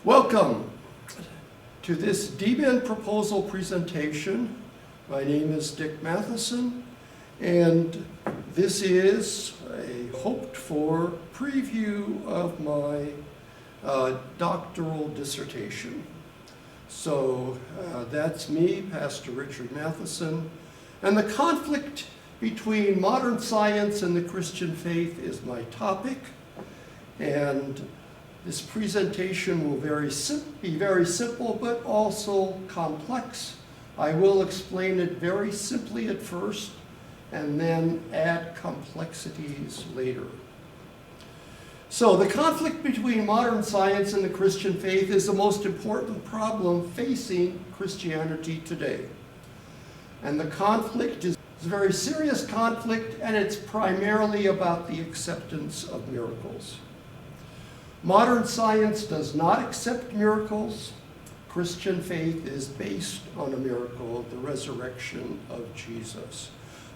Welcome to this DMin proposal presentation. My name is Dick Mathisen, and this is a hoped-for preview of my doctoral dissertation. So that's me, Pastor Richard Mathisen, and the conflict between modern science and the Christian faith is my topic, and this presentation will be very simple, but also complex. I will explain it very simply at first, and then add complexities later. So the conflict between modern science and the Christian faith is the most important problem facing Christianity today. And the conflict is a very serious conflict, and it's primarily about the acceptance of miracles. Modern science does not accept miracles. Christian faith is based on a miracle, the resurrection of Jesus.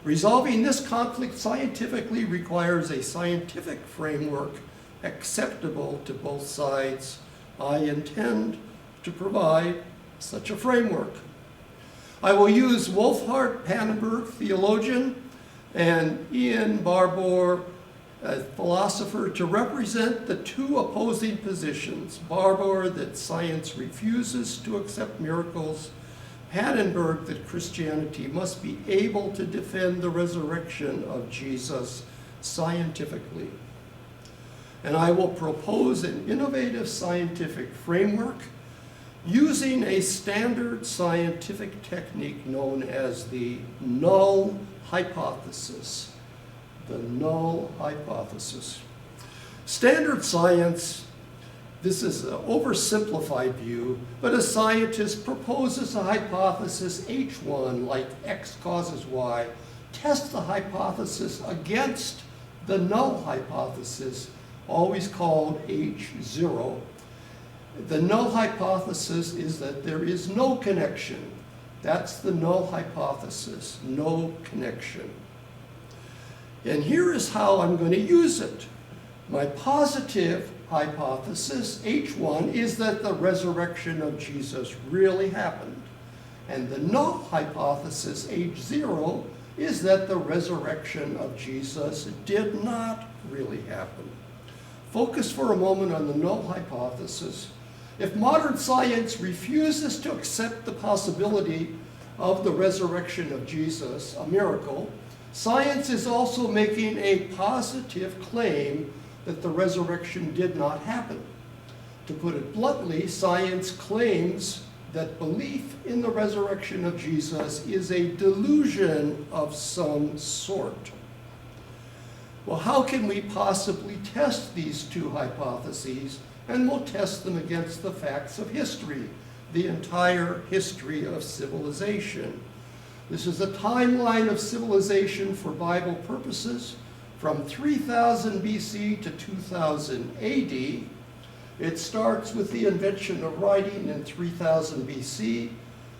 Resolving this conflict scientifically requires a scientific framework acceptable to both sides. I intend to provide such a framework. I will use Wolfhart Pannenberg, theologian, and Ian Barbour, a philosopher, to represent the two opposing positions. Barbour, that science refuses to accept miracles; Pannenberg, that Christianity must be able to defend the resurrection of Jesus scientifically. And I will propose an innovative scientific framework using a standard scientific technique known as the null hypothesis. The null hypothesis. Standard science, this is an oversimplified view, but a scientist proposes a hypothesis H1, like X causes Y, tests the hypothesis against the null hypothesis, always called H0. The null hypothesis is that there is no connection. That's the null hypothesis, no connection. And here is how I'm going to use it. My positive hypothesis, H1, is that the resurrection of Jesus really happened. And the null hypothesis, H0, is that the resurrection of Jesus did not really happen. Focus for a moment on the null hypothesis. If modern science refuses to accept the possibility of the resurrection of Jesus, a miracle, science is also making a positive claim that the resurrection did not happen. To put it bluntly, science claims that belief in the resurrection of Jesus is a delusion of some sort. Well, how can we possibly test these two hypotheses? And we'll test them against the facts of history, the entire history of civilization. This is a timeline of civilization for Bible purposes from 3000 BC to 2000 AD. It starts with the invention of writing in 3000 BC,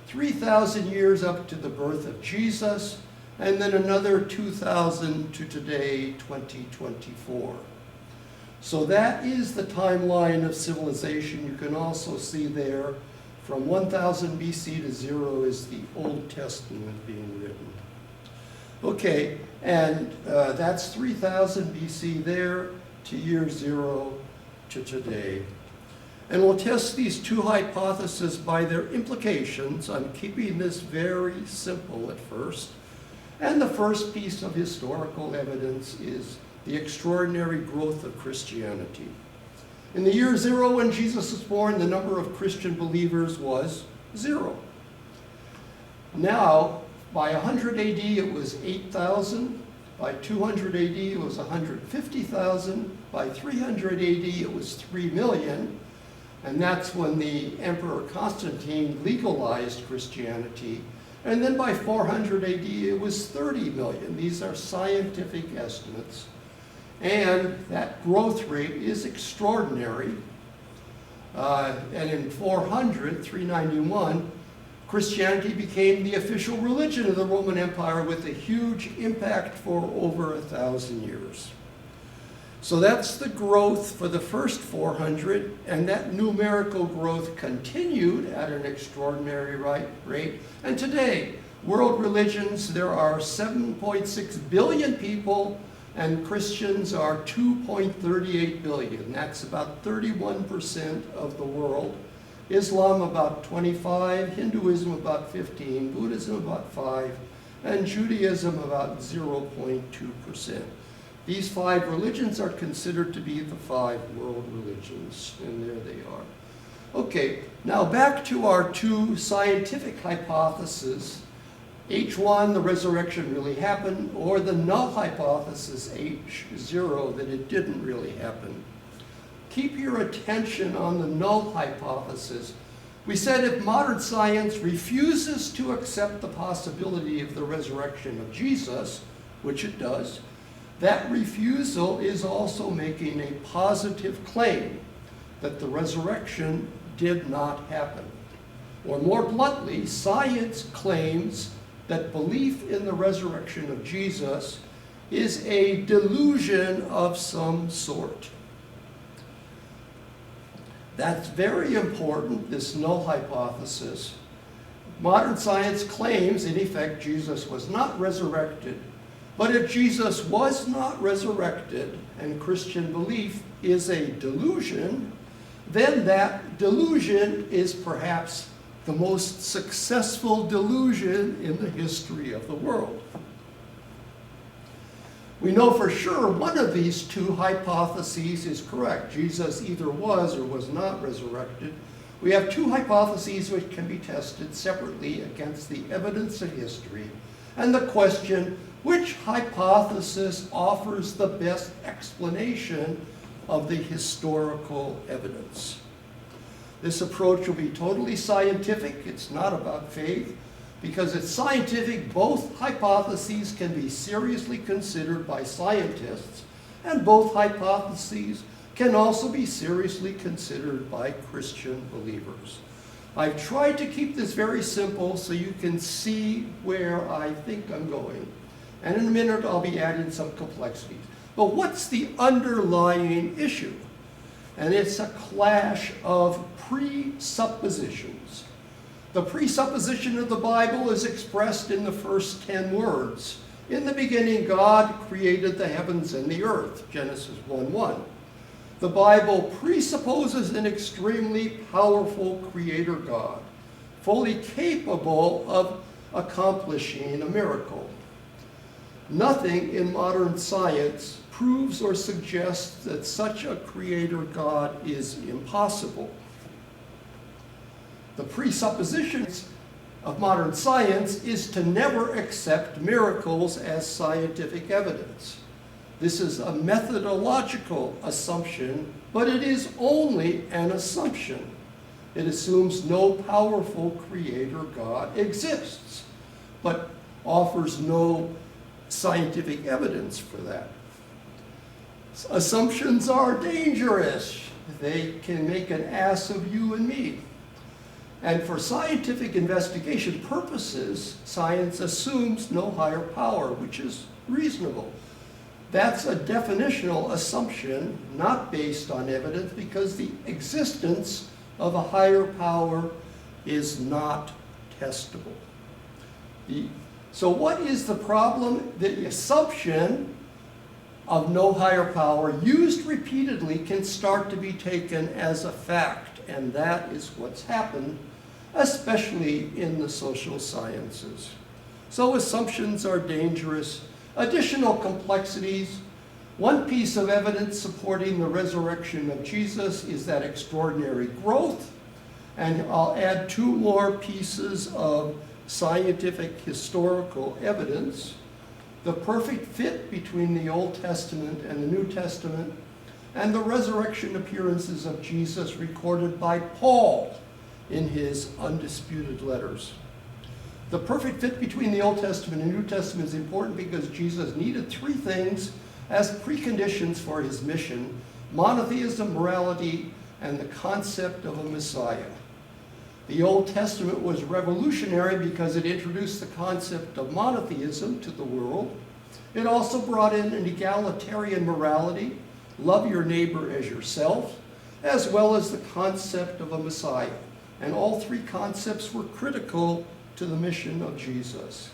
3,000 years up to the birth of Jesus, and then another 2,000 to today, 2024. So that is the timeline of civilization. You can also see there from 1000 BC to 0 is the Old Testament being written. Okay, and that's 3000 BC there to year 0 to today. And we'll test these two hypotheses by their implications. I'm keeping this very simple at first. And the first piece of historical evidence is the extraordinary growth of Christianity. In the year 0, when Jesus was born, the number of Christian believers was 0. Now, by 100 AD, it was 8,000. By 200 AD, it was 150,000. By 300 AD, it was 3 million. And that's when the Emperor Constantine legalized Christianity. And then by 400 AD, it was 30 million. These are scientific estimates. And that growth rate is extraordinary. And in 391, Christianity became the official religion of the Roman Empire with a huge impact for over 1,000 years. So that's the growth for the first 400, and that numerical growth continued at an extraordinary rate. And today, world religions, there are 7.6 billion people, and Christians are 2.38 billion. That's about 31% of the world. Islam about 25, Hinduism about 15, Buddhism about 5, and Judaism about 0.2%. These 5 religions are considered to be the 5 world religions, and there they are. Okay, now back to our 2 scientific hypotheses. H1, the resurrection really happened, or the null hypothesis, H0, that it didn't really happen. Keep your attention on the null hypothesis. We said if modern science refuses to accept the possibility of the resurrection of Jesus, which it does, that refusal is also making a positive claim that the resurrection did not happen. Or more bluntly, science claims that belief in the resurrection of Jesus is a delusion of some sort. That's very important, this null hypothesis. Modern science claims, in effect, Jesus was not resurrected. But if Jesus was not resurrected and Christian belief is a delusion, then that delusion is perhaps the most successful delusion in the history of the world. We know for sure one of these 2 hypotheses is correct. Jesus either was or was not resurrected. We have 2 hypotheses which can be tested separately against the evidence of history. And the question, which hypothesis offers the best explanation of the historical evidence? This approach will be totally scientific. It's not about faith. Because it's scientific, both hypotheses can be seriously considered by scientists, and both hypotheses can also be seriously considered by Christian believers. I've tried to keep this very simple so you can see where I think I'm going. And in a minute, I'll be adding some complexities. But what's the underlying issue? And it's a clash of presuppositions. The presupposition of the Bible is expressed in the first 10 words. In the beginning, God created the heavens and the earth, Genesis 1:1. The Bible presupposes an extremely powerful creator God, fully capable of accomplishing a miracle. Nothing in modern science proves or suggests that such a creator God is impossible. The presuppositions of modern science is to never accept miracles as scientific evidence. This is a methodological assumption, but it is only an assumption. It assumes no powerful creator God exists, but offers no scientific evidence for that. Assumptions are dangerous. They can make an ass of you and me. And for scientific investigation purposes, science assumes no higher power, which is reasonable. That's a definitional assumption, not based on evidence, because the existence of a higher power is not testable. So what is the problem? The assumption of no higher power, used repeatedly, can start to be taken as a fact, and that is what's happened, especially in the social sciences. So assumptions are dangerous. Additional complexities. One piece of evidence supporting the resurrection of Jesus is that extraordinary growth, and I'll add 2 more pieces of scientific historical evidence. The perfect fit between the Old Testament and the New Testament, and the resurrection appearances of Jesus recorded by Paul in his undisputed letters. The perfect fit between the Old Testament and New Testament is important because Jesus needed 3 things as preconditions for his mission: monotheism, morality, and the concept of a Messiah. The Old Testament was revolutionary because it introduced the concept of monotheism to the world. It also brought in an egalitarian morality. love your neighbor as yourself, as well as the concept of a Messiah. And all three concepts were critical to the mission of Jesus.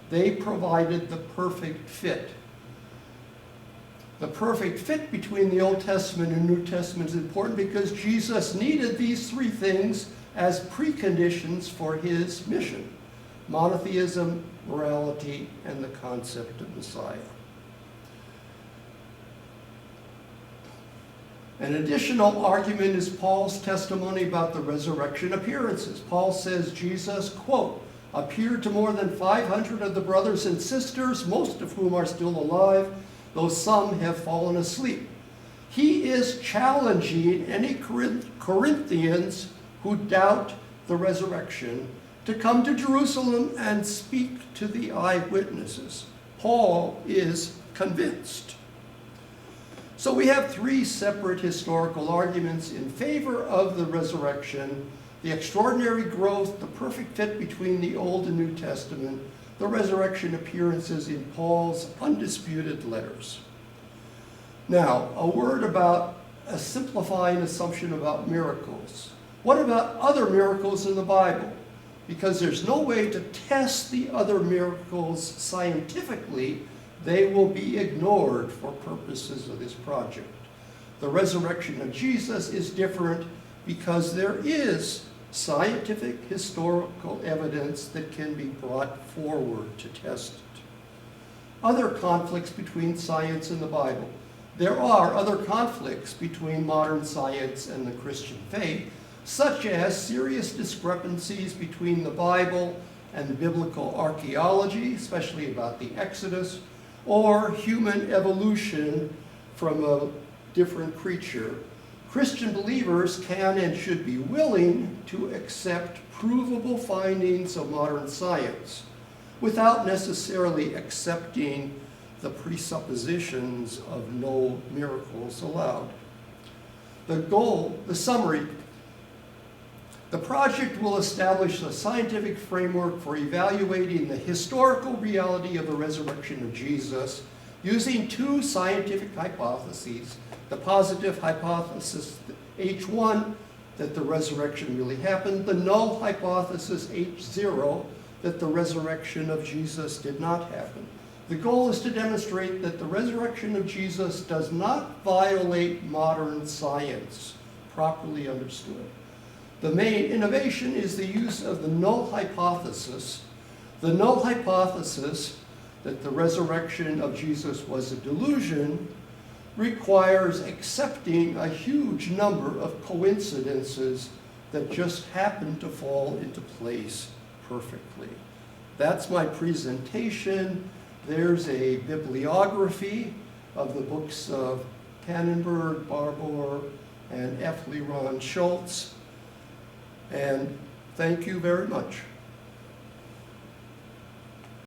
They provided the perfect fit. The perfect fit between the Old Testament and New Testament is important because Jesus needed these three things as preconditions for his mission: monotheism, morality, and the concept of Messiah. An additional argument is Paul's testimony about the resurrection appearances. Paul says Jesus, quote, appeared to more than 500 of the brothers and sisters, most of whom are still alive, though some have fallen asleep. He is challenging any Corinthians who doubt the resurrection to come to Jerusalem and speak to the eyewitnesses. Paul is convinced. So we have three separate historical arguments in favor of the resurrection: the extraordinary growth, the perfect fit between the Old and New Testament, the resurrection appearances in Paul's undisputed letters. Now, a word about a simplifying assumption about miracles. What about other miracles in the Bible? Because there's no way to test the other miracles scientifically, they will be ignored for purposes of this project. The resurrection of Jesus is different because there is scientific historical evidence that can be brought forward to test it. Other conflicts between science and the Bible. There are other conflicts between modern science and the Christian faith, such as serious discrepancies between the Bible and biblical archaeology, especially about the Exodus, or human evolution from a different creature. Christian believers can and should be willing to accept provable findings of modern science without necessarily accepting the presuppositions of no miracles allowed. The summary. The project will establish a scientific framework for evaluating the historical reality of the resurrection of Jesus using two scientific hypotheses: the positive hypothesis H1, that the resurrection really happened; the null hypothesis H0, that the resurrection of Jesus did not happen. The goal is to demonstrate that the resurrection of Jesus does not violate modern science, properly understood. The main innovation is the use of the null hypothesis. The null hypothesis that the resurrection of Jesus was a delusion requires accepting a huge number of coincidences that just happen to fall into place perfectly. That's my presentation. There's a bibliography of the books of Tannenberg, Barbour, and F. Leron Schultz. And thank you very much.